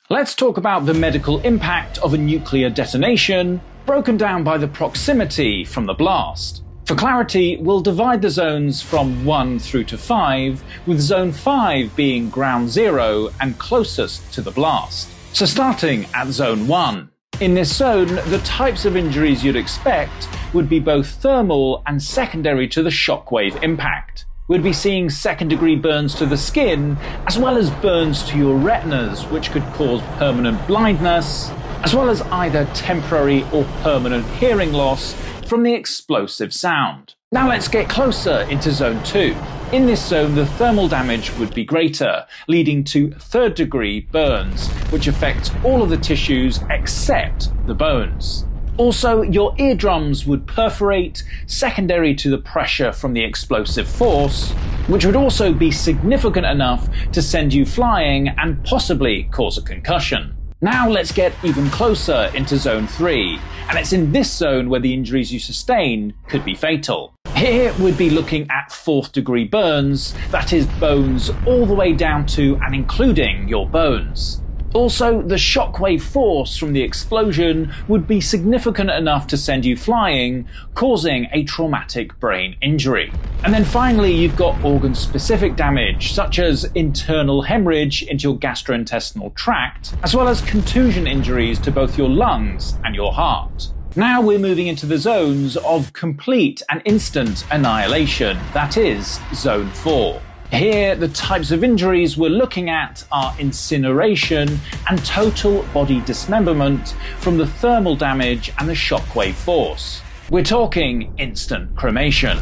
Let's talk about the medical impact of a nuclear detonation, broken down by the proximity from the blast. For clarity, we'll divide the zones from 1 through to 5, with Zone 5 being ground zero and closest to the blast. So starting at Zone 1. In this zone, the types of injuries you'd expect would be both thermal and secondary to the shockwave impact. We'd be seeing second-degree burns to the skin, as well as burns to your retinas, which could cause permanent blindness, as well as either temporary or permanent hearing loss from the explosive sound. Now let's get closer into Zone 2. In this zone, the thermal damage would be greater, leading to third-degree burns, which affects all of the tissues except the bones. Also, your eardrums would perforate, secondary to the pressure from the explosive force, which would also be significant enough to send you flying and possibly cause a concussion. Now let's get even closer into Zone 3, and it's in this zone where the injuries you sustain could be fatal. Here we'd be looking at fourth-degree burns, that is bones all the way down to and including your bones. Also, the shockwave force from the explosion would be significant enough to send you flying, causing a traumatic brain injury. And then finally, you've got organ-specific damage, such as internal hemorrhage into your gastrointestinal tract, as well as contusion injuries to both your lungs and your heart. Now we're moving into the zones of complete and instant annihilation, that is, Zone 4. Here, the types of injuries we're looking at are incineration and total body dismemberment from the thermal damage and the shockwave force. We're talking instant cremation.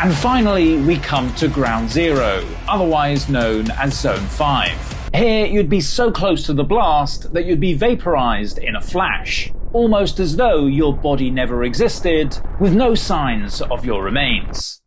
And finally, we come to Ground Zero, otherwise known as Zone 5. Here, you'd be so close to the blast that you'd be vaporized in a flash, almost as though your body never existed, with no signs of your remains.